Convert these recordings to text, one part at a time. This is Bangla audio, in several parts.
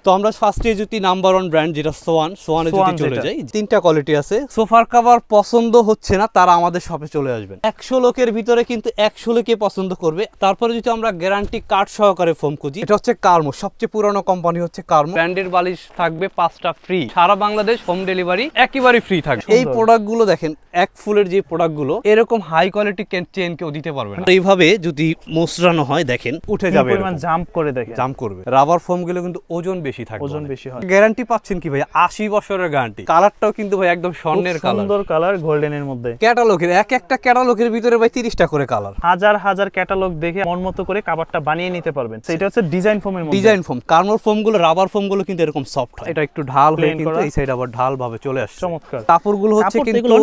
তো আমরা ফার্স্টে যদি নাম্বার 1 ব্র্যান্ড যেটা সোয়ানে যদি চলে যাই, তিনটা কোয়ালিটি আছে। সোফার কভার পছন্দ হচ্ছে না তারা আমাদের শপে চলে আসবেন। 100 লোকের ভিতরে কিন্তু 100 লোকে পছন্দ করবে। তারপরে যদি আমরা গ্যারান্টি কার্ড সহকারে ফোম খুঁজি, এটা হচ্ছে কার্মো, সবচেয়ে পুরনো কোম্পানি হচ্ছে কার্মো। ব্র্যান্ডের বালিশ থাকবে 5টা ফ্রি, সারা বাংলাদেশ হোম ডেলিভারি একেবারে ফ্রি থাকবে। এই প্রোডাক্টগুলো দেখেন, এক ফুলের যে প্রোডাক্টগুলো এরকম হাই কোয়ালিটি চেন কেউ দিতে পারবে না। এইভাবে যদি মোচড়ানো হয় দেখেন উঠে যাবে, জাম্প করে দেখেন, জাম্প করবে। রাবার ফোম গুলো কিন্তু ওজন বেশি থাকে, ওজন বেশি হয়। গ্যারান্টি পাচ্ছেন কি ভাই 80 বছরের গ্যারান্টি। কালারটাও কিন্তু ভাই একদম স্বর্ণের কালার, সুন্দর কালার, গোল্ডেনের মধ্যে। ক্যাটালগের একটা ক্যাটালগের ভিতরে ভাই 30টা করে কালার, হাজার হাজার ক্যাটালগ দেখে মন মতো করে কভারটা বানিয়ে নিতে পারবেন। সেটা হচ্ছে ডিজাইন ফোমের মধ্যে। ডিজাইন ফোম, কার্মোর ফোম গুলো, রাবার ফোম গুলো কিন্তু এরকম সফট হয়। এটা একটু ঢাল হয়ে কিন্তু এই সাইড আবার ঢাল ভাবে চলে আসছে। চমৎকার। কাপড়গুলো হচ্ছে কিন্তু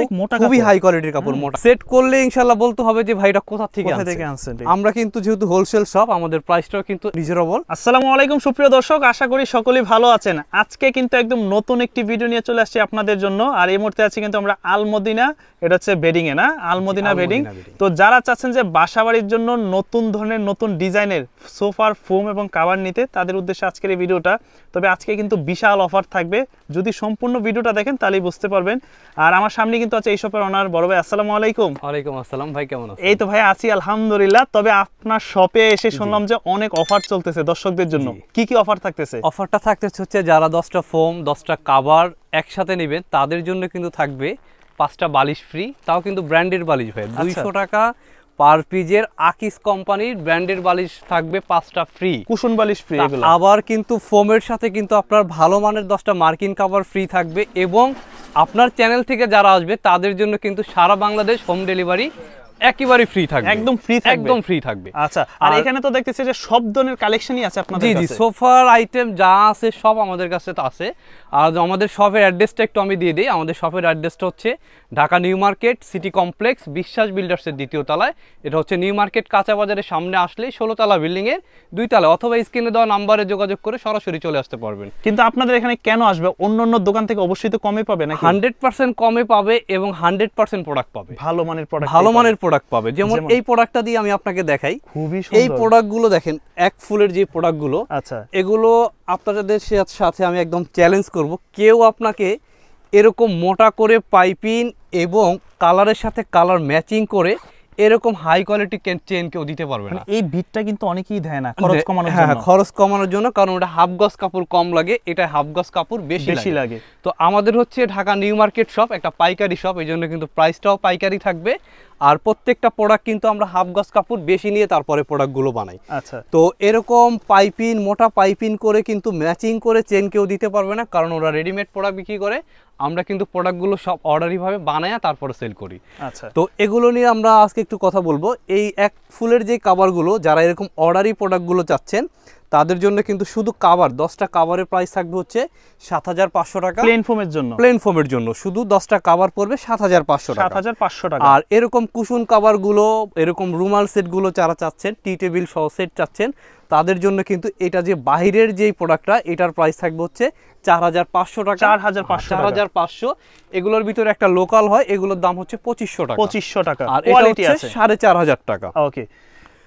খুবই হাই কোয়ালিটির কাপড়, মোটা। সেট করলে ইনশাআল্লাহ বলতে হবে যে ভাই এটা কোথা থেকে আনছেন। আমরা কিন্তু যেহেতু হোলসেল শপ, আমাদের প্রাইসটাও কিন্তু রিজনেবল। আসসালামু আলাইকুম সুপ্রিয় দর্শক, আশা করি সকলেই ভালো আছেন। আজকে কিন্তু একদম নতুন একটি ভিডিও নিয়ে চলে আসছি আপনাদের জন্য। আর এই মুহূর্তে আছি কিন্তু আমরা আলমদিনা, এটা হচ্ছে বেডিং এ না, আলমদিনা বেডিং। তো যারা চাচ্ছেন যে বাসাবাড়ির জন্য নতুন ধরনের নতুন ডিজাইনের সোফার ফোম এবং কভার নিতে, তাদের উদ্দেশ্যে আজকের এই ভিডিওটা। তবে আজকে কিন্তু বিশাল অফার থাকবে, যদি সম্পূর্ণ ভিডিওটা দেখেন তাহলেই বুঝতে পারবেন। আর আমার সামনে কিন্তু আছে এই শপের ওনার বড় ভাই। আসসালামু আলাইকুম। ওয়ালাইকুম আসসালাম ভাই, কেমন আছেন? এই তো ভাই আছি আলহামদুলিল্লাহ। তবে আপনার শপে এসে শুনলাম যে অনেক অফার চলতেছে দর্শকদের জন্য, কি কি অফার থাকতেছে? অফারটা থাকতেছে হচ্ছে যারা 10টা ফোম 10টা কভার একসাথে নেবেন তাদের জন্য কিন্তু থাকবে 5টা বালিশ ফ্রি, তাও কিন্তু ব্র্যান্ডের বালিশ ভাই। 200 টাকা পার পিজের আকিস কোম্পানির ব্র্যান্ডের বালিশ থাকবে 5টা ফ্রি, কুশন বালিশ ফ্রি। আবার কিন্তু ফোমের সাথে কিন্তু আপনার ভালো মানের 10টা মার্কিন কভার ফ্রি থাকবে। এবং আপনার চ্যানেল থেকে যারা আসবে তাদের জন্য কিন্তু সারা বাংলাদেশ হোম ডেলিভারি একেবারে ফ্রি থাকবে, একদম ফ্রি থাকবে, একদম ফ্রি থাকবে। আচ্ছা, আর এখানে তো দেখতেছি যে সব ধরনের কালেকশনই আছে আপনাদের কাছে। জি জি, সোফার আইটেম যা আছে সব আমাদের কাছে তো আছে। আর আমাদের শপের অ্যাড্রেসটা একটু আমি দিয়ে দিই। আমাদের শপের অ্যাড্রেসটা হচ্ছে Dhaka new market city complex, বিশ্বাস বিল্ডার্সের 2য় তলায়। এটা হচ্ছে নিউ মার্কেট কাঁচা বাজারের সামনে আসলেই 16 তলা বিল্ডিং এর 2 তলা, অথবা স্ক্রিনে দেওয়া নাম্বারে যোগাযোগ করে সরাসরি চলে আসতে পারবেন। কিন্তু আপনাদের এখানে কেন আসবে? অন্য দোকান থেকে অবশ্যই তো কমে পাবে না? 100% কমে পাবে এবং 100% প্রোডাক্ট পাবে, ভালো মানের প্রোডাক্ট, ভালো মানের প্রোডাক্ট পাবে। যেমন এই প্রোডাক্টটা দিয়ে আমি আপনাকে দেখাই, খুবই সুন্দর। এই প্রোডাক্টগুলো দেখেন, এক ফুলের যে প্রোডাক্টগুলো, আচ্ছা, এগুলো আপনাদের সাথে আমি একদম চ্যালেঞ্জ করব, কেউ আপনাকে এরকম মোটা করে পাইপিং এবং কালারের সাথে কালার ম্যাচিং করে এরকম হাই কোয়ালিটি চেন কেউ দিতে পারবে না। এই বিটটা কিন্তু অনেকেই দেয় না খরচ কমানোর জন্য। হ্যাঁ, খরচ কমানোর জন্য, কারণ ওটা হাফ গজ কাপড় কম লাগে, এটা হাফ গজ কাপড় বেশি লাগে। তো আমাদের হচ্ছে ঢাকা নিউ মার্কেট শপ, একটা পাইকারি শপ, এই জন্য কিন্তু প্রাইসটাও পাইকারি থাকবে। আর প্রত্যেকটা প্রোডাক্ট কিন্তু আমরা হাফ গজ কাপড় বেশি নিয়ে তারপরে প্রোডাক্টগুলো বানাই। আচ্ছা, তো এরকম পাইপিং, মোটা পাইপিং করে কিন্তু ম্যাচিং করে চেন কেউ দিতে পারবে না, কারণ ওরা রেডিমেড প্রোডাক্ট বিক্রি করে। আমরা কিন্তু প্রোডাক্টগুলো সব অর্ডারিভাবে বানায় তারপরে সেল করি। আচ্ছা, তো এগুলো নিয়ে আমরা আজকে একটু কথা বলবো। এই এক ফুলের যে কাভারগুলো, যারা এরকম অর্ডারি প্রোডাক্টগুলো চাচ্ছেন তাদের জন্য কিন্তু শুধু কাভার, 10টা কাভারের প্রাইস থাকবে হচ্ছে 7500 টাকা। প্লেন ফোমের জন্য, প্লেন ফোমের জন্য শুধু 10টা কাভার পড়বে 7500 টাকা, 7500 টাকা। আর এরকম কুশন কাভারগুলো, এরকম রুমাল সেটগুলো যারা চাচ্ছেন, টি টেবিল সহ সেট চাচ্ছেন, তাদের জন্য কিন্তু এটা যে বাহিরের যেই প্রোডাক্টটা, এটার প্রাইস থাকবে হচ্ছে 4500 টাকা। 4500। এগুলোর ভিতরে একটা লোকাল হয়, এগুলোর দাম হচ্ছে 2500 টাকা। 2500 টাকা, আর এটা হচ্ছে 4500 টাকা। ওকে।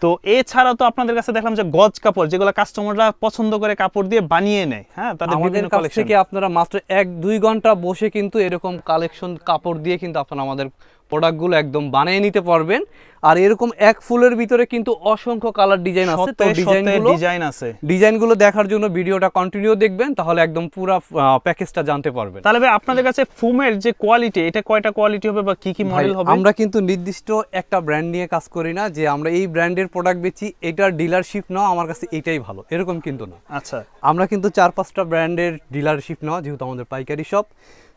তো এছাড়া তো আপনাদের কাছে দেখলাম যে গজ কাপড়, যেগুলো কাস্টমাররা পছন্দ করে কাপড় দিয়ে বানিয়ে নেয়। হ্যাঁ, তাদের বিভিন্ন কালেকশন থেকে আপনারা মাত্র 1-2 ঘন্টা বসে কিন্তু এরকম কালেকশন কাপড় দিয়ে কিন্তু আপনারা আমাদের প্রোডাক্টগুলো একদম বানিয়ে নিতে পারবেন। আর এরকম এক ফুলের ভিতরে কিন্তু অসংখ্য কালার ডিজাইন আছে। তো ডিজাইনগুলো দেখার জন্য ভিডিওটা কন্টিনিউ দেখবেন, তাহলে একদম পুরো প্যাকেজটা জানতে পারবেন। তাহলে ভাই আপনাদের কাছে ফোমের যে কোয়ালিটি, এটা কয়টা কোয়ালিটি হবে বা কি কি মডেল হবে? আমরা কিন্তু নির্দিষ্ট একটা ব্র্যান্ড নিয়ে কাজ করি না যে আমরা এই ব্র্যান্ডের প্রোডাক্ট বেচি, এটার ডিলারশিপ নাও আমার কাছে এটাই ভালো, এরকম কিন্তু না। আচ্ছা, আমরা কিন্তু 4-5টা ব্র্যান্ডের ডিলারশিপ নাও, যেহেতু আমাদের পাইকারি শপ।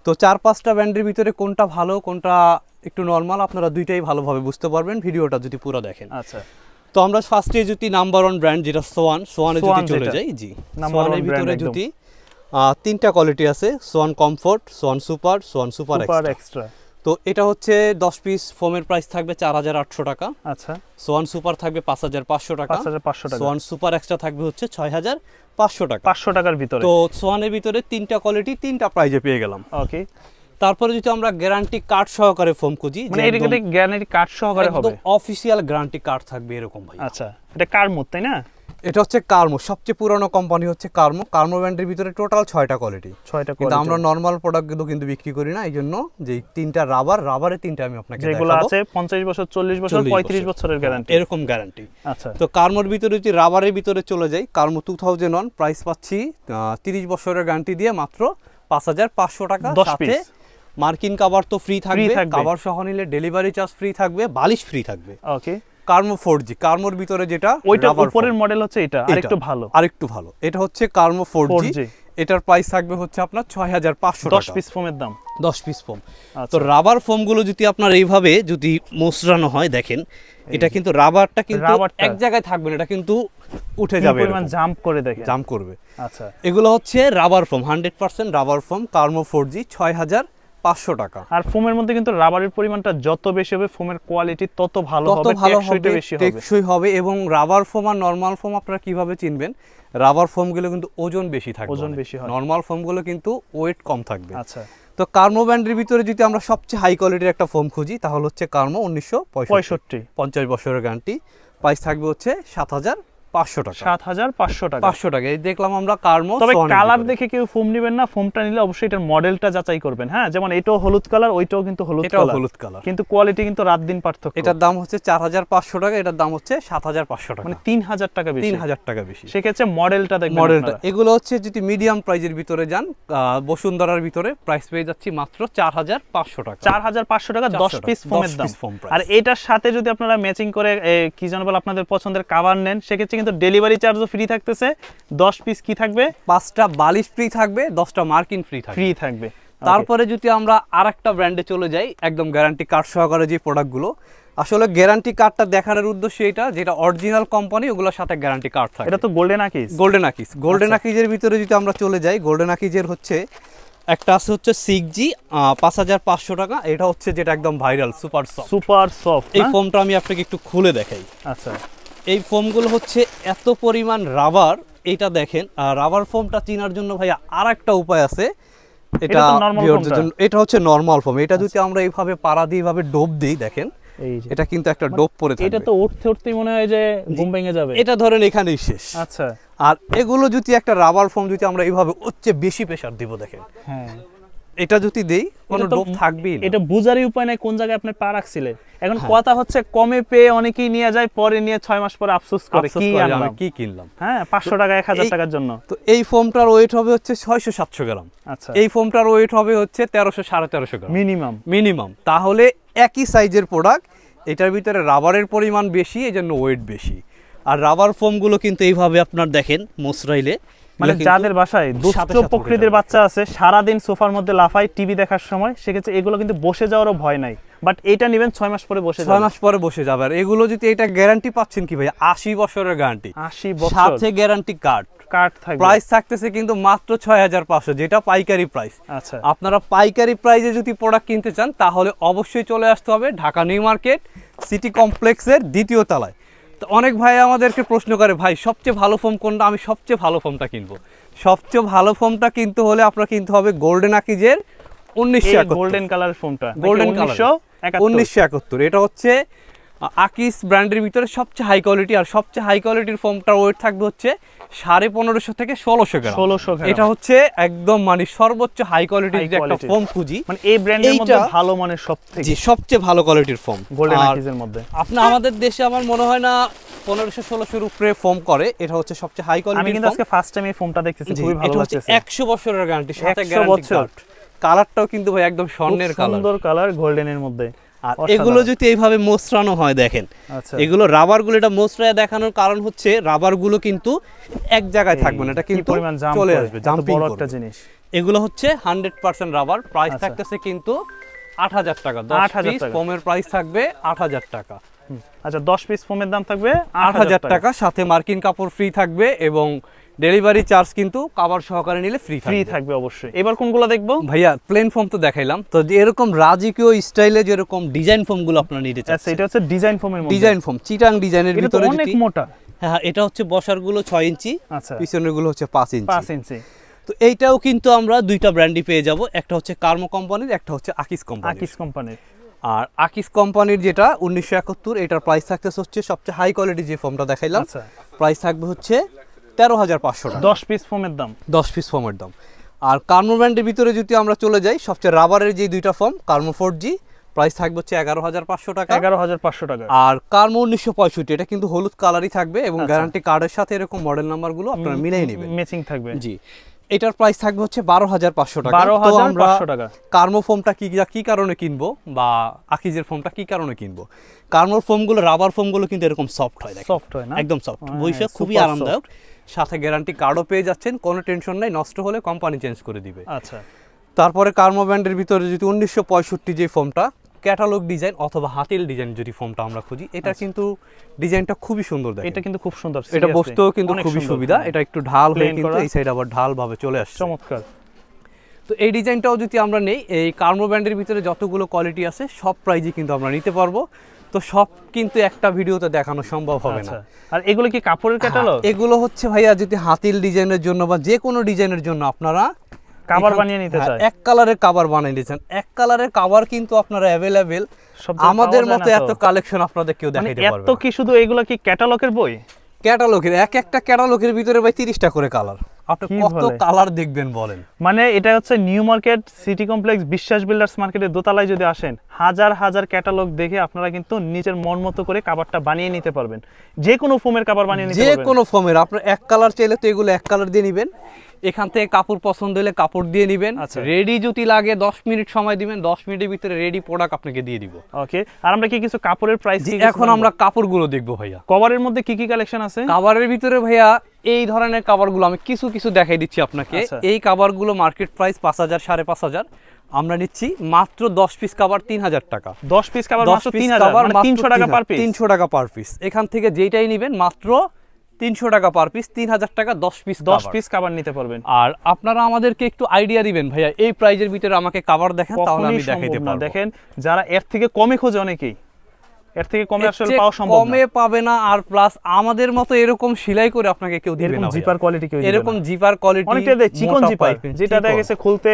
তো 4-5টা ব্র্যান্ডের ভিতরে কোনটা ভালো কোনটা একটু নরমাল, আপনারা দুইটাই ভালোভাবে বুঝতে পারবেন ভিডিওটা যদি পুরো দেখেন। আচ্ছা, তো আমরা ফার্স্টে যদি নাম্বার 1 ব্র্যান্ড যেটা সোয়ানে যদি চলে যাই, জি, সোয়ানের ভিতরে যদি 3টা কোয়ালিটি আছে, Schwann comfort, Schwann super extra. তো এটা হচ্ছে 10 পিস ফোমের প্রাইস থাকবে 4800 টাকা। আচ্ছা, সোয়ান সুপার থাকবে 5500 টাকা। সোয়ান সুপার এক্সট্রা থাকবে হচ্ছে 6500 টাকা। 500 টাকার ভিতরে। তো সোয়ানের ভিতরে 3টা কোয়ালিটি 3টা প্রাইজে পেয়ে গেলাম। ওকে। তারপরে যদি আমরা গ্যারান্টি কার্ড সহকারে ফোম খুঁজি, মানে এটা গ্যারান্টি কার্ড সহকারে হবে, একদম অফিশিয়াল গ্যারান্টি কার্ড থাকবে এরকম ভাই। আচ্ছা, এটা কার্মো তাই না? এটা হচ্ছে কার্মো, সবচেয়ে পুরনো কোম্পানি হচ্ছে কার্মো। কার্মো ব্র্যান্ডের ভিতরে টোটাল 6টা কোয়ালিটি। কিন্তু আমরা নরমাল প্রোডাক্টগুলো কিন্তু বিক্রি করি না, এইজন্য যে 3টা রাবারের 3টা আমি আপনাকে দেখাবো, যেগুলো আছে 50 বছর 40 বছর 35 বছরের গ্যারান্টি, এরকম গ্যারান্টি। আচ্ছা, তো কার্মোর ভিতরে যদি রাবারের ভিতরে চলে যাই, কার্মো 2001 প্রাইস পাচ্ছি 30 বছরের গ্যারান্টি দিয়ে মাত্র 5500 টাকা। সাথে মার্কিন কভার তো ফ্রি থাকবে, কভার সহ নিলে ডেলিভারি চার্জ ফ্রি থাকবে, বালিশ ফ্রি থাকবে। ওকে, কার্মো 4G, কার্মোর ভিতরে যেটা ওইটা উপরের মডেল হচ্ছে এটা আরেকটু ভালো, এটা হচ্ছে কার্মো 4G। এটার প্রাইস থাকবে হচ্ছে আপনার 6500 টাকা। 10 পিস ফোমের দাম, 10 পিস ফোম। তো রাবার ফোমগুলো যদি আপনার এইভাবে যদি মোচড়ানো হয়, দেখেন এটা কিন্তু রাবারটা কিন্তু এক জায়গায় থাকবে না, এটা কিন্তু উঠে যাবে, পরিমাণ জাম্প করে, দেখেন জাম্প করবে। আচ্ছা, এগুলো হচ্ছে rubber foam, 100% rubber foam, কার্মো 4G 6500 টাকা। আর ফোমের মধ্যে কিন্তু রাবারের পরিমাণটা যত বেশি হবে, ফোমের কোয়ালিটি তত ভালো হবে, টেকসই হবে। এবং রাবার ফোম আর নরমাল ফোম আপনারা কিভাবে চিনবেন? রাবার ফোমগুলো কিন্তু ওজন বেশি থাকবে, ওজন বেশি হয়, নরমাল ফোমগুলো কিন্তু ওয়েট কম থাকবে। আচ্ছা, তো কার্মো ব্র্যান্ডের ভিতরে যদি আমরা সবচেয়ে হাই কোয়ালিটির একটা ফোম খুঁজি, তাহলে হচ্ছে কার্মো 1965, 50 বছরের গ্যারান্টি। প্রাইস থাকবে হচ্ছে 7500 টাকা। 7500 টাকা, 500 টাকা। এই দেখলাম আমরা কার্মো। তবে কালার দেখে কেউ ফোম নেবেন না, ফোমটা নিলে অবশ্যই এটার মডেলটা যাচাই করবেন। হ্যাঁ, যেমন এটাও হলুদ কালার, ওইটাও কিন্তু হলুদ কালার, কিন্তু কোয়ালিটি কিন্তু রাত দিন পার্থক্য। এটার দাম হচ্ছে 4500 টাকা, এটার দাম হচ্ছে 7500 টাকা, মানে 3000 টাকা বেশি, 3000 টাকা বেশি। সেক্ষেত্রে মডেলটা দেখবেন। মডেলটা এগুলো হচ্ছে যদি মিডিয়াম প্রাইজের ভিতরে যান, বসুন্ধরার ভিতরে প্রাইস পেয়ে যাচ্ছি মাত্র 4500 টাকা। 4500 টাকা 10 পিস ফোমের দাম। আর এটার সাথে যদি আপনারা ম্যাচিং করে কি জানো বল আপনাদের পছন্দের কভার নেন, সেক্ষেত্রে কিন্তু ডেলিভারি চার্জও ফ্রি থাকতেছে। 10 পিস কি থাকবে? 5টা বালিশ ফ্রি থাকবে, 10টা মার্কিন ফ্রি থাকবে। তারপরে যদি আমরা আরেকটা ব্র্যান্ডে চলে যাই, একদম গ্যারান্টি কার্ড সহকারে যে প্রোডাক্টগুলো, আসলে গ্যারান্টি কার্ডটা দেখানোর উদ্দেশ্য এটা, যেটা অরিজিনাল কোম্পানি ওগুলোর সাথে গ্যারান্টি কার্ড থাকে। এটা তো গোল্ডেন আকিজ। গোল্ডেন আকিজের ভিতরে যদি আমরা চলে যাই, গোল্ডেন আকিজের হচ্ছে একটা আছে হচ্ছে 6G 5500 টাকা। এটা হচ্ছে যেটা একদম ভাইরাল, সুপার সফট। এই ফোমটা আমি আপনাকে একটু খুলে দেখাই। আচ্ছা, এই ফোমগুলো হচ্ছে এত পরিমাণ রাবার, এটা দেখেন। আর রাবার ফোমটা চেনার জন্য ভাইয়া আরেকটা উপায় আছে, এটা হচ্ছে নরমাল ফোম। এটা যদি আমরা এইভাবে পাড়া দিয়ে এইভাবে ডোব দিই, দেখেন এটা কিন্তু একটা ডোপ পড়ে থাকবে। এটা তো উঠতেই মনে হয় যে ঘুম ভেঙে যাবে, এটা ধরেন এখানেই শেষ। আচ্ছা, আর এগুলো যদি একটা রাবার ফোম যদি আমরা এইভাবে উচ্চে বেশি প্রেসার দিব, দেখেন হ্যাঁ, এটা যদি দেই কোনো ডোপ থাকবেই না। এটা বুঝারই উপায় নাই কোন জায়গায় আপনি পা রাখছিলেন। এখন কথা হচ্ছে কমে পেয়ে অনেকেই নিয়ে যায়, পরে নিয়ে 6 মাস পরে আফসোস করে কি কিনলাম। হ্যাঁ, 500 টাকা 1000 টাকার জন্য। তো এই ফোমটার ওয়েট হবে হচ্ছে 600-700 গ্রাম। আচ্ছা, এই ফোমটার ওয়েট হবে হচ্ছে 1300-1350 গ্রাম মিনিমাম। তাহলে একই সাইজের প্রোডাক্ট, এটার ভিতরে রাবারের পরিমাণ বেশি, এজন্য ওয়েট বেশি। আর রাবার ফোমগুলো কিন্তু এইভাবে আপনার দেখেন মোচড়াইলে, মানে যাদের বাসায় দুষ্ট প্রকৃতির বাচ্চা আছে, সারা দিন সোফার মধ্যে লাফায় টিভি দেখার সময়, সেক্ষেত্রে এগুলো কিন্তু বসে যাওয়ারও ভয় নাই। বাট এটা নেবেন 6 মাস পরে বসে যাবে, 6 মাস পরে বসে যাবে। আর এগুলো যদি এটা গ্যারান্টি পাচ্ছেন কি ভাই, 80 বছরের গ্যারান্টি, 80 বছর সাথে গ্যারান্টি কার্ড থাকবে। প্রাইস থাকতেছে কিন্তু মাত্র 6500, যেটা পাইকারি প্রাইস। আচ্ছা, আপনারা পাইকারি প্রাইসে যদি প্রোডাক্ট কিনতে চান, তাহলে অবশ্যই চলে আসতে হবে ঢাকা নিউ মার্কেট সিটি কমপ্লেক্সের 2য় তলায়। তো অনেক ভাই আমাদেরকে প্রশ্ন করে, ভাই সবচেয়ে ভালো ফোম কোনটা? আমি সবচেয়ে ভালো ফোমটা কিনবো। সবচেয়ে ভালো ফোমটা কিনতে হলে আপনার কিনতে হবে গোল্ডেন আকিজের 1971 গোল্ডেন কালার ফোমটা, 1971। এটা হচ্ছে আকিজ ব্র্যান্ডের ভিতরে সবচেয়ে হাই কোয়ালিটি। আর সবচেয়ে হাই কোয়ালিটির ফোমটার ওয়েট থাকবে হচ্ছে 1550 থেকে 1600 গ্রাম। এটা হচ্ছে একদম মানে সর্বোচ্চ হাই কোয়ালিটির যে একটা ফোম খুঁজি, মানে এই ব্র্যান্ডের মধ্যে ভালো মানের সবচেয়ে ভালো কোয়ালিটির ফোম গোল্ডেন আকিজের মধ্যে। আপনি আমাদের দেশে আমার মনে হয় না 1500-1600 উপরে ফোম করে। এটা হচ্ছে সবচেয়ে হাই কোয়ালিটির। আমি কিন্তু আজকে ফার্স্ট টাইম এই ফোমটা দেখতেছি, খুবই ভালো লাগছে। 100 বছরের গ্যারান্টি, সাথে গ্যারান্টি কার্ড। কালারটাও কিন্তু ভাই একদম স্বর্ণের কালার, সুন্দর কালার গোল্ডেনের মধ্যে। আর এগুলো যদি এইভাবে মোচড়ানো হয়, দেখেন এগুলো রাবারগুলো, এটা মোচড়ায় দেখানোর কারণ হচ্ছে রাবারগুলো কিন্তু এক জায়গায় থাকবে না, এটা কিন্তু চলে আসবে, জাম্পিং করবে। এগুলো হচ্ছে 100% রাবার। প্রাইস থাকতেছে কিন্তু 8000 টাকা। 10 পিস ফোমের প্রাইস থাকবে 8000 টাকা। আচ্ছা, 10 পিস ফোমের দাম থাকবে 8000 টাকা, সাথে মার্কিন কাপড় ফ্রি থাকবে এবং ডেলিভারি চার্জ কিন্তু কভার সহকারে নিলে ফ্রি থাকবে অবশ্যই। এবার কোনগুলো দেখবো ভাইয়া? প্লেন ফোম তো দেখাইলাম, তো যে এরকম রাজকীয় স্টাইলে যেরকম ডিজাইন ফোম গুলো আপনারা নিতে চাচ্ছেন। আচ্ছা, এটা হচ্ছে ডিজাইন ফোমের মধ্যে, ডিজাইন ফোম চিটাং ডিজাইনের ভিতরে অনেক মোটা। হ্যাঁ, এটা হচ্ছে বসার গুলো 6 ইঞ্চি, আচ্ছা, পিছনের গুলো হচ্ছে 5 ইঞ্চি। তো এইটাও কিন্তু আমরা দুইটা ব্র্যান্ডই পেয়ে যাব, একটা হচ্ছে কার্মো কোম্পানির, একটা হচ্ছে আকিস কোম্পানির। আর আকিস কোম্পানির যেটা 1971, এটার প্রাইস থাকতেছে হচ্ছে সবচেয়ে হাই কোয়ালিটি যে ফোমটা দেখাইলাম, প্রাইস থাকবে হচ্ছে 13,500 টাকা। 10 পিস ফোমের দাম, 10 পিস ফোমের দাম। আর কার্মো ব্র্যান্ডের ভিতরে যদি আমরা চলে যাই, সবচেয়ে রাবারের যে দুইটা ফোম কার্মো 4G, প্রাইস থাকবে হচ্ছে 11,500 টাকা। 11,500 টাকা। আর কার্মো 1965, এটা কিন্তু হলুদ কালারই থাকবে এবং গ্যারান্টি কার্ডের সাথে এরকম মডেল নাম্বারগুলো আপনারা মিলাই নেবেন, ম্যাচিং থাকবে। জি, এটার প্রাইস থাকবে হচ্ছে 12,500 টাকা। 12,500 টাকা। কার্মো ফোমটা কি কারণে কিনবো বা আকিজের ফোমটা কি কারণে কিনবো? কার্মোর ফোমগুলো, রাবার ফোমগুলো কিন্তু এরকম সফট হয়, সফট হয় না, একদম সফট, বইসা খুবই আরামদায়ক, সাথে গ্যারান্টি কার্ডও পেয়ে যাচ্ছেন, কোনো টেনশন নাই, নষ্ট হলে কোম্পানি চেঞ্জ করে দিবে। আচ্ছা, তারপরে কার্মো ব্র্যান্ডের ভিতরে যদি 1965 যে ফোমটা ক্যাটালগ ডিজাইন অথবা হাতিল ডিজাইন যদি ফোমটা আমরা খুঁজি, এটা কিন্তু ডিজাইনটা খুবই সুন্দর, দেখেন এটা কিন্তু খুব সুন্দর, এটা বসতেও কিন্তু খুবই সুবিধা, এটা একটু ঢাল হয়ে কিন্তু এই সাইড আবার ঢাল ভাবে চলে আসছে, চমৎকার। তো এই ডিজাইনটাও যদি আমরা নেই, এই কার্মো ব্র্যান্ডের ভিতরে যতগুলো কোয়ালিটি আছে সব প্রাইজই কিন্তু আমরা নিতে পারবো, তো সব কিন্তু একটা ভিডিওতে দেখানো সম্ভব হবে না। আর এগুলো কি কাপড়ের ক্যাটালগ? এগুলো হচ্ছে ভাইয়া যদি হাতিল ডিজাইনের জন্য বা যে কোনো ডিজাইনের জন্য আপনারা কভার বানিয়ে নিতে চান, এক কালারের কভার বানিয়ে নিতে চান, এক কালারের কভার কিন্তু আপনারা अवेलेबल, আমাদের মতো এত কালেকশন আপনাদের কেউ দেখাইতে পারবে না। এত কি শুধু এগুলো কি ক্যাটালগের বই? ক্যাটালগের একটা ক্যাটালগের ভিতরে ভাই 30টা করে কালার, আপনি কত কালার দেখবেন বলেন। মানে এটা হচ্ছে নিউ মার্কেট সিটি কমপ্লেক্স বিশ্বাস বিল্ডার্স মার্কেটের দোতলায় যদি আসেন, হাজার হাজার ক্যাটালগ দেখে আপনারা কিন্তু নিজের মন মতো করে কভারটা বানিয়ে নিতে পারবেন, যে কোনো ফোমের কভার বানিয়ে নিতে পারবেন, যে কোনো ফোমের। আপনার এক কালার চাইলে তো এগুলো এক কালার দিয়ে নেবেন, এখান থেকে কাপড় পছন্দ হলে কাপড় দিয়ে নেবেন, রেডি যদি লাগে 10 মিনিট সময় দিবেন, 10 মিনিটের ভিতরে রেডি প্রোডাক্ট আপনাকে দিয়ে দিব। ওকে, আর আমরা কি কিছু কাপড়ের প্রাইস এখন আমরা কাপড়গুলো দেখবো ভাইয়া। কভারের মধ্যে কি কি কালেকশন আছে? কভারের ভিতরে ভাইয়া এই ধরনের কভারগুলো আমি কিছু দেখাই দিচ্ছি আপনাকে। এই কভারগুলো মার্কেট প্রাইস 5,000 5,500, আমরা নিচ্ছি মাত্র 10 পিস কভার 3,000 টাকা। 10 পিস কভার মাত্র 3,000, মানে 300 টাকা পার পিস। 300 টাকা পার পিস, এখান থেকে যেটাই নেবেন মাত্র 300 টাকা পার পিস, 3,000 টাকা 10 পিস কভার নিতে পারবেন। আর আপনারা আমাদেরকে একটু আইডিয়া দিবেন ভাইয়া এই প্রাইজের ভিতরে আমাকে কভার দেখেন, তাহলে আমি দেখাইতে পারবো। দেখেন যারা এর থেকে কমে খোঁজে, অনেকেই এর থেকে কমে আসলে পাওয়া সম্ভব না, কমে পাবে না। আর প্লাস আমাদের মতো এরকম সেলাই করে আপনাকে কেউ দিবে না, জিপার কোয়ালিটি কেউ দিবে না, এরকম জিপার কোয়ালিটি অনেকটা দেয় চিকন জিপার, যেটা দেখা গেছে খুলতে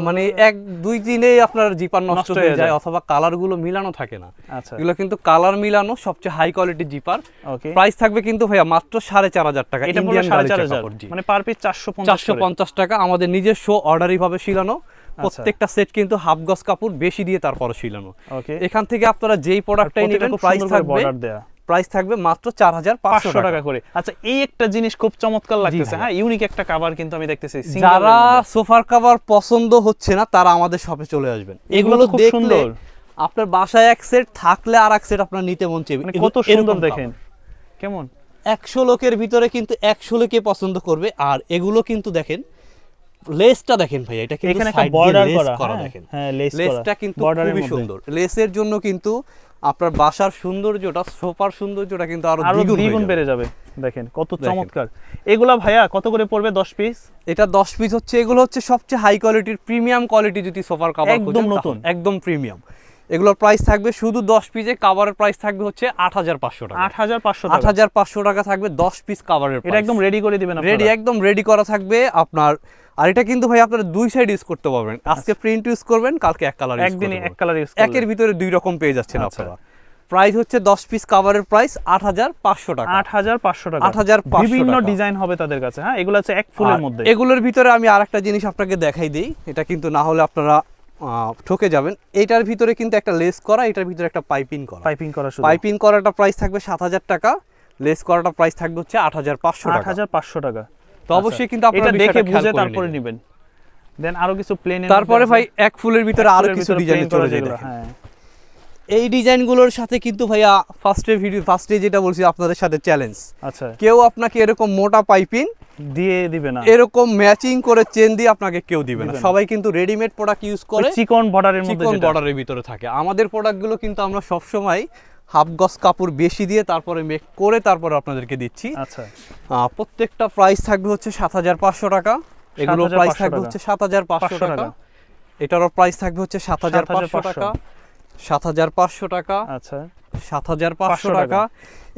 মানে 1-2 দিনেই আপনার জিপার নষ্ট হয়ে যায়, অথবা কালার গুলো মিলানো থাকে না। আচ্ছা, এগুলো কিন্তু কালার মিলানো সবচেয়ে হাই কোয়ালিটি জিপার। ওকে, প্রাইস থাকবে কিন্তু ভাইয়া মাত্র 4,500 টাকা, ইন্ডিয়ান গালিচা কাপড়, মানে পার পিস 450 টাকা, আমাদের নিজস্ব অর্ডারি ভাবে শিলানো। প্রত্যেকটা সেট কিন্তু হাফ গজ কাপড় বেশি দিয়ে তারপরে শিলানো। এখান থেকে আপনারা যেই প্রোডাক্টটাই নেবেন প্রাইস থাকবে মাত্র 4,500 টাকা করে। আচ্ছা, এই একটা জিনিস খুব চমৎকার লাগতেছে, হ্যাঁ, ইউনিক একটা কভার কিন্তু আমি দেখতেছি। যারা সোফার কভার পছন্দ হচ্ছে না তারা আমাদের শপে চলে আসবেন, এগুলো দেখলে আপনার বাসায় এক সেট থাকলে আর এক সেট আপনার নিতে মন চাইবে। কত সুন্দর দেখেন, কেমন 100 লোকের ভিতরে কিন্তু 100 লোকে পছন্দ করবে। আর এগুলো কিন্তু দেখেন লেসটা দেখেন ভাই, এটা কিন্তু এখানে একটা বর্ডার করা, দেখেন, হ্যাঁ, লেসটা কিন্তু খুবই সুন্দর। লেসের জন্য কিন্তু আপনার বাসার সৌন্দর্যটা, সোফার সৌন্দর্যটা কিন্তু আরো দ্বিগুণ বেড়ে যাবে। দেখেন কত চমৎকার। এগুলা ভাইয়া কত করে পড়বে 10 পিস? এটা 10 পিস হচ্ছে, এগুলো হচ্ছে সবচেয়ে হাই কোয়ালিটির প্রিমিয়াম কোয়ালিটি যদি সোফার কভার একদম নতুন, একদম প্রিমিয়াম। এগুলোর প্রাইস থাকবে শুধু 10 পিসে কভারের প্রাইস থাকবে হচ্ছে 8,500 টাকা। 8,500 টাকা থাকবে 10 পিস কভারের প্রাইস। এটা একদম রেডি করে দিবেন আপনারা, রেডি, একদম রেডি করা থাকবে আপনার। আর এটা কিন্তু ভাই আপনারা দুই সাইড ইউজ করতে পারবেন, আজকে প্রিন্ট ইউজ করবেন, কালকে এক কালার ইউজ করবেন, একদিনে এক কালার ইউজ করবেন, একের ভিতরে দুই রকম পেয়ে যাচ্ছেন আপনারা। প্রাইস হচ্ছে 10 পিস কভারের প্রাইস 8,500 টাকা। 8,500 টাকা, 8,500 বিভিন্ন ডিজাইন হবে তাদের কাছে, হ্যাঁ, এগুলো হচ্ছে এক ফুলের মধ্যে। এগুলোর ভিতরে আমি আরেকটা জিনিস আপনাকে দেখাই দেই, এটা কিন্তু না হলে আপনারা ঠকে যাবেন। এটার ভিতরে কিন্তু একটা লেস করা, এটার ভিতরে একটা পাইপিং করাটা প্রাইস থাকবে 7,000 টাকা, লেস করাটা প্রাইস থাকবে হচ্ছে 8,500 টাকা। তো অবশ্যই কিন্তু আপনারা দেখে বুঝে তারপরে নেবেন। দেন আরো কিছু প্লেন, তারপরে ভাই এক ফুলের ভিতরে আরো কিছু ডিজাইন চলে যায়। হ্যাঁ, এই ডিজাইনগুলোর সাথে কিন্তু ভাইয়া ফার্স্টে যেটা বলছি আপনাদের সাথে চ্যালেঞ্জ। আচ্ছা, কেউ আপনাকে এরকম মোটা পাইপিং দিয়ে দিবে না, এরকম ম্যাচিং করে চেন দিয়ে আপনাকে কেউ দিবে না। সবাই কিন্তু রেডিমেড প্রোডাক্ট ইউজ করে, চিকন বর্ডারের মধ্যে, চিকন বর্ডারের ভিতরে থাকে। আমাদের প্রোডাক্টগুলো কিন্তু আমরা সব সময় হাফ গজ কাপড় বেশি দিয়ে তারপরে মেক করে তারপরে আপনাদেরকে দিচ্ছি। আচ্ছা, প্রত্যেকটা প্রাইস থাকবে হচ্ছে 7,500 টাকা। এগুলো প্রাইস থাকবে হচ্ছে 7,500 টাকা। এটারও প্রাইস থাকবে হচ্ছে 7,500 টাকা, 7,500 টাকা। আচ্ছা, 7,500 টাকা।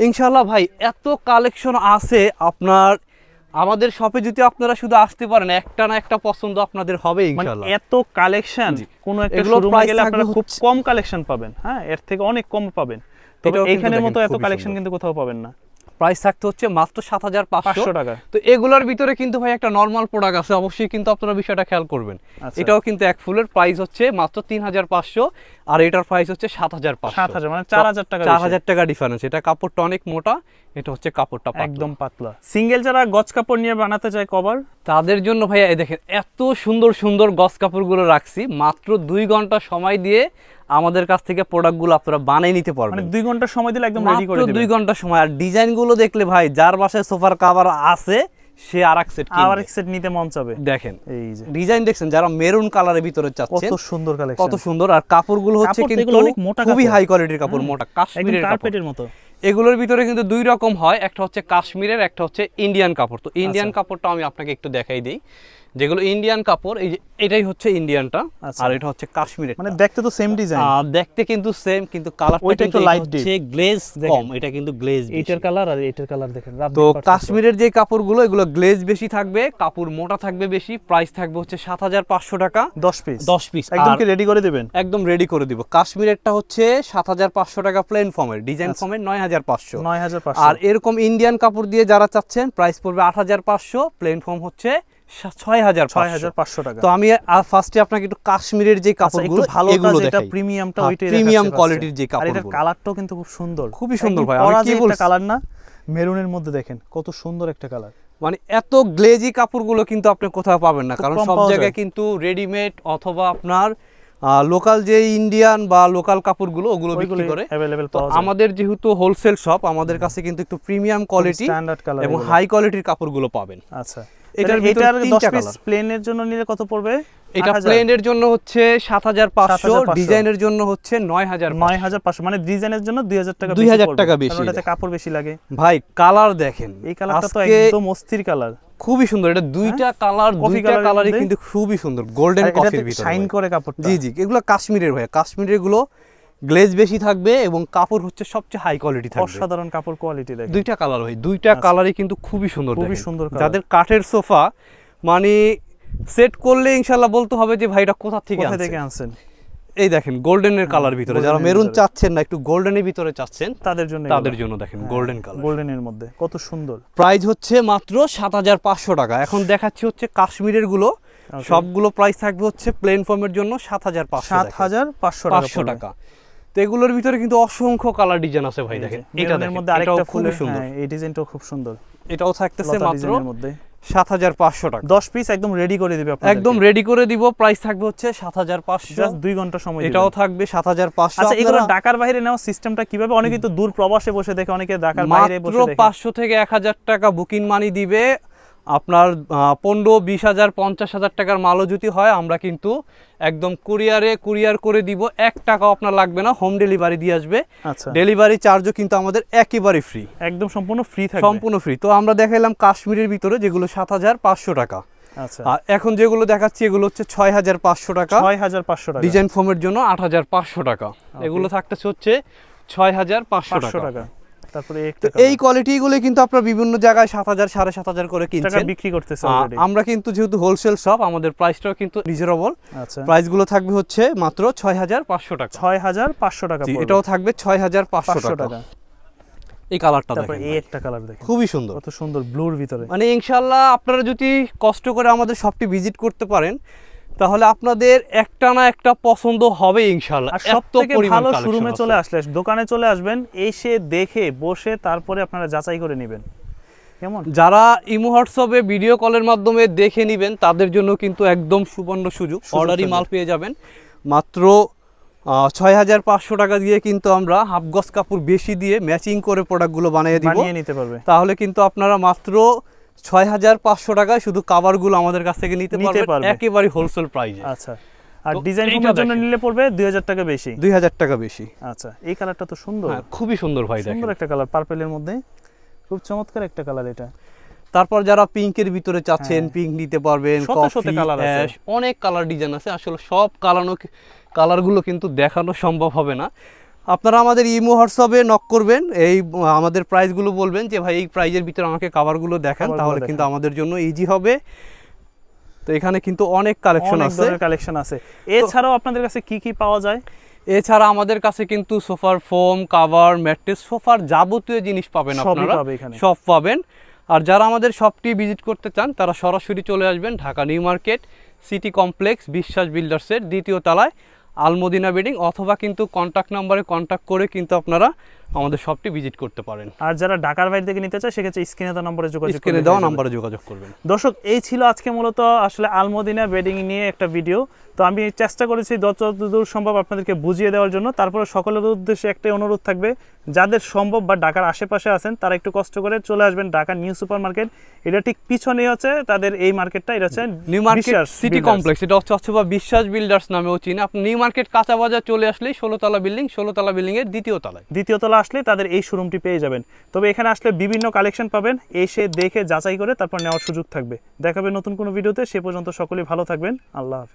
ইনশাআল্লাহ ভাই এত কালেকশন আছে আপনার, আমাদের শপে যদি আপনারা শুধু আসতে পারেন, একটা না একটা পছন্দ আপনাদের হবে ইনশাআল্লাহ। এত কালেকশন, কোন একটা শোরুমে গেলে আপনারা খুব কম কালেকশন পাবেন, হ্যাঁ এর থেকে অনেক কম পাবেন, তবে এখানের মতো এত কালেকশন কিন্তু কোথাও পাবেন না। প্রাইস থাকতে হচ্ছে মাত্র 7500 টাকা। তো এগুলোর ভিতরে কিন্তু ভাই একটা নরমাল প্রোডাক্ট আছে, অবশ্যই কিন্তু আপনারা বিষয়টা খেয়াল করবেন। এটাও কিন্তু এক ফুলের প্রাইস হচ্ছে মাত্র 3500, আর এটার প্রাইস হচ্ছে 7500। 7000 মানে 4000 টাকা, 4000 টাকা ডিফারেন্স। এটা কাপড়টা অনেক মোটা, এটা হচ্ছে কাপড়টা একদম পাতলা। সিঙ্গেল যারা গজ কাপড় নিয়ে বানাতে চায় কভার, তাদের জন্য ভাইয়া এই দেখেন এত সুন্দর সুন্দর গজ কাপড়গুলো রাখছি। মাত্র 2 ঘন্টা সময় দিয়ে আমাদের কাছ থেকে প্রোডাক্টগুলো আপনারা বানিয়ে নিতে পারবেন। মানে 2 ঘন্টা সময় দিলে একদম রেডি করে দিবেন। 2 ঘন্টা সময়। আর ডিজাইনগুলো দেখলে ভাই, যার বাসায় সোফার কভার আছে সে আরেক সেট নিতে মন চাবে। দেখেন এই যে ডিজাইন দেখছেন, যারা মেরুন কালারের ভিতরে চাচ্ছেন, কত সুন্দর কালেকশন, কত সুন্দর। আর কাপড়গুলো হচ্ছে কিন্তু খুবই হাই কোয়ালিটির কাপড়, মোটা কাশ্মীরের কাপড়ের মতো। এগুলোর ভিতরে কিন্তু 2 রকম হয়, একটা হচ্ছে কাশ্মীরের, একটা হচ্ছে ইন্ডিয়ান কাপড়। তো ইন্ডিয়ান কাপড়টা আমি আপনাকে একটু দেখাই দিই। যেগুলো ইন্ডিয়ান কাপড়, এই যে এটাই হচ্ছে ইন্ডিয়ানটা, আর এটা হচ্ছে কাশ্মীরের। মানে দেখতে তো সেম ডিজাইন, দেখতে কিন্তু সেম, কিন্তু কালারটা একটু লাইট হচ্ছে, গ্লেজ কম। এটা কিন্তু গ্লেজ, এটার কালার আর এটার কালার দেখেন। তো কাশ্মীরের যে কাপড়গুলো, এগুলো গ্লেজ বেশি থাকবে, কাপড় মোটা থাকবে বেশি। প্রাইস থাকবে হচ্ছে 7500 টাকা। 10 পিস একদম কি রেডি করে দিবেন? একদম রেডি করে দিব। কাশ্মীরেরটা হচ্ছে 7500 টাকা প্লেন ফর্মের, ডিজাইন ফর্মের 9500। আর এরকম ইন্ডিয়ান কাপড় দিয়ে যারা চাচ্ছেন, প্রাইস পড়বে 8500, প্লেন ফর্ম হচ্ছে 6500 টাকা। তো আমি ফার্স্টে আপনাকে একটু কাশ্মীরের যে কাপড়গুলো এগুলো দেখাই, প্রিমিয়ামটা, ওইটাই প্রিমিয়াম কোয়ালিটির যে কাপড়। আর এটার কালারটাও কিন্তু খুব সুন্দর, খুবই সুন্দর ভাই। আমি কি বলছি, কালার না মেরুনের মধ্যে দেখেন কত সুন্দর একটা কালার। মানে এত গ্লেজি কাপড়গুলো কিন্তু আপনি কোথাও পাবেন না, কারণ সব জায়গায় কিন্তু রেডিমেড অথবা আপনার লোকাল যে ইন্ডিয়ান বা লোকাল কাপড়গুলো ওগুলো বিক্রি করে। আমাদের যেহেতু হোলসেল শপ, আমাদের কাছে কিন্তু একটু প্রিমিয়াম কোয়ালিটি এবং হাই কোয়ালিটির কাপড়গুলো পাবেন। আচ্ছা, এটার 10 পিস প্লেনের জন্য নিলে কত পড়বে? এটা প্লেনের জন্য হচ্ছে 7500, ডিজাইনের জন্য হচ্ছে 9500। মানে ডিজাইনের জন্য 2000 টাকা বেশি, ওটাতে কাপড় বেশি লাগে। ভাই কালার দেখেন, এই কালারটা তো একদম অস্থির কালার, খুবই সুন্দর। এটা দুইটা কালার, দুইটা কালারই কিন্তু খুবই সুন্দর, গোল্ডেন কফির ভিতরে শাইন করে কাপড়টা। জি জি, এগুলো কাশ্মীরের ভাই, কাশ্মীরের গুলো গ্লেজ বেশি থাকবে এবং কাপড় হচ্ছে সবচেয়ে হাই কোয়ালিটি থাকবে, অসাধারণ কাপড় কোয়ালিটি দেখেন। দুইটা কালার ভাই, দুইটা কালারই কিন্তু খুবই সুন্দর, খুবই সুন্দর। যাদের কাঠের সোফা মানে সেট করলে ইনশাআল্লাহ বলতে হবে যে ভাই এটা কোথা থেকে আনছেন। এই দেখেন গোল্ডেনের কালার ভিতরে, যারা মেরুন চাচ্ছেন না, একটু গোল্ডেনের ভিতরে চাচ্ছেন, তাদের জন্য দেখেন গোল্ডেন কালার, গোল্ডেনের মধ্যে কত সুন্দর। প্রাইস হচ্ছে মাত্র 7500 টাকা। এখন দেখাচ্ছি হচ্ছে কাশ্মীরের গুলো, সবগুলো প্রাইস থাকবে হচ্ছে প্লেন ফর্মের জন্য 7500 টাকা। তো এগুলোর ভিতরে কিন্তু অসংখ্য কালার ডিজাইন আছে ভাই, দেখেন এটার মধ্যে আরেকটা খুব সুন্দর, এই ডিজাইনটাও খুব সুন্দর। এটাও থাকতেছে মাত্র 7500 টাকা। 10 পিস একদম রেডি করে দিবে আপনাদের, একদম রেডি করে দিব। প্রাইস থাকবে হচ্ছে 7500, জাস্ট 2 ঘন্টা সময় দিবেন। এটাও থাকবে 7500। আচ্ছা, এগুলো ঢাকার বাইরে নেওয়ার সিস্টেমটা কিভাবে? অনেকে তো দূর প্রবাসে বসে দেখে, অনেকে ঢাকার বাইরে বসে দেখে। 500 থেকে 1000 টাকা বুকিং মানি দিবে। আপনার 15, 20,000, 50,000 টাকার মালও যদি হয়, আমরা কিন্তু একদম কুরিয়ার করে দিব। 1 টাকাও আপনার লাগবে না, হোম ডেলিভারি দিয়ে আসবে। আচ্ছা, ডেলিভারি চার্জও কিন্তু আমাদের একেবারে ফ্রি, একদম সম্পূর্ণ ফ্রি থাকবে, সম্পূর্ণ ফ্রি। তো আমরা দেখাইলাম কাশ্মীরের ভিতরে যেগুলো 7500 টাকা। আচ্ছা, এখন যেগুলো দেখাচ্ছি এগুলো হচ্ছে 6500 টাকা, 6500 টাকা। ডিজাইন ফর্মের জন্য 8500 টাকা। এগুলো থাকতেছে হচ্ছে 6500 টাকা। তারপরে এই কোয়ালিটিগুলো কিন্তু আপনারা বিভিন্ন জায়গায় 7000, 7500 করে কিনছেন, বিক্রি করতেছে অলরেডি। আমরা কিন্তু যেহেতু হোলসেল শপ, আমাদের প্রাইসটাও কিন্তু রিজনেবল। আচ্ছা, প্রাইসগুলো থাকবে হচ্ছে মাত্র 6500 টাকা। 6500 টাকা, এটাও থাকবে 6500 টাকা। এই কালারটা দেখেন, এই একটা কালার দেখেন, খুবই সুন্দর, কত সুন্দর ব্লুর ভিতরে। মানে ইনশাআল্লাহ আপনারা যদি কষ্ট করে আমাদের শপটি ভিজিট করতে পারেন, তাহলে আপনাদের একটা না একটা পছন্দ হবে ইনশাআল্লাহ। আর সবথেকে ভালো শোরুমে চলে আসলে, দোকানে চলে আসবেন, এসে দেখে বসে তারপরে আপনারা যাচাই করে নেবেন। কেমন? যারা ইমো হোয়াটসঅ্যাপে ভিডিও কলের মাধ্যমে দেখে নেবেন, তাদের জন্য কিন্তু একদম সুবর্ণ সুযোগ, অর্ডারি মাল পেয়ে যাবেন। মাত্র 6500 টাকা দিয়ে কিন্তু আমরা হাফ গজ কাপড় বেশি দিয়ে ম্যাচিং করে প্রোডাক্টগুলো বানিয়ে নিতে পারবে। তাহলে কিন্তু আপনারা মাত্র 6500 টাকায় শুধু কাভারগুলো আমাদের কাছ থেকে নিতে পারবেন, একেবারে হোলসেল প্রাইসে। আচ্ছা, আর ডিজাইন ফর্মের জন্য নিলে পড়বে 2000 টাকা বেশি, 2000 টাকা বেশি। আচ্ছা, এই কালারটা তো সুন্দর, খুবই সুন্দর ভাই, দেখেন সুন্দর একটা কালার, পার্পলের মধ্যে খুব চমৎকার একটা কালার এটা। তারপর যারা পিঙ্কের ভিতরে চাচ্ছেন, পিঙ্ক নিতে পারবেন, কফি কালার আছে, অনেক কালার ডিজাইন আছে। আসলে সব কালারগুলো কিন্তু দেখানো সম্ভব হবে না। আপনারা আমাদের ইমো হোয়াটসঅ্যাপে নক করবেন, এই আমাদের প্রাইসগুলো বলবেন যে ভাই এই প্রাইজের ভিতরে আমাকে কাভারগুলো দেখান, তাহলে কিন্তু আমাদের জন্য ইজি হবে। তো এখানে কিন্তু অনেক কালেকশন আছে। এছাড়াও আপনাদের কাছে কি কি পাওয়া যায়? এছাড়া আমাদের কাছে কিন্তু সোফার ফোম, কাভার, ম্যাট্রেস, সোফার যাবতীয় জিনিস পাবেন, আপনারা সব পাবেন। আর যারা আমাদের শপটি ভিজিট করতে চান তারা সরাসরি চলে আসবেন Dhaka new market city complex বিশ্বাস বিল্ডার্সের 2য় তলায় আলমদিনা বেডিং, অথবা কিন্তু কন্ট্যাক্ট নাম্বারে কন্ট্যাক্ট করে কিন্তু আপনারা আমাদের শপটি ভিজিট করতে পারেন। আর যারা ঢাকার বাইরে থেকে নিতে চায় সেক্ষেত্রে স্ক্রিনে দেওয়া নম্বরে যোগাযোগ করবেন। দর্শক, এই ছিল আজকে মূলত আসলে আলমদিনা বেডিং নিয়ে একটা ভিডিও। তো আমি চেষ্টা করেছি যতদূর সম্ভব আপনাদেরকে বুঝিয়ে দেওয়ার জন্য। তারপরে সকলের উদ্দেশ্যে একটাই অনুরোধ থাকবে, যাদের সম্ভব বা ঢাকার আশেপাশে আছেন তারা একটু কষ্ট করে চলে আসবেন ঢাকা নিউ সুপার মার্কেট। এটা ঠিক পিছনে হচ্ছে তাদের এই মার্কেটটা, এটা হচ্ছে নিউ মার্কেট সিটি কমপ্লেক্স, এটা হচ্ছে অথবা বিশ্বাস বিল্ডার্স নামেও চিনি। আপনি নিউ মার্কেট কাঁচা বাজার চলে আসলেই 16 তলা বিল্ডিং এর দ্বিতীয় তলা আসলে তাদের এই শোরুমটি পেয়ে যাবেন। তবে এখানে আসলে বিভিন্ন কালেকশন পাবেন, এসে দেখে যাচাই করে তারপর নেওয়ার সুযোগ থাকবে। দেখাবে নতুন কোনো ভিডিওতে, সে পর্যন্ত সকলেই ভালো থাকবেন। আল্লাহ হাফেজ।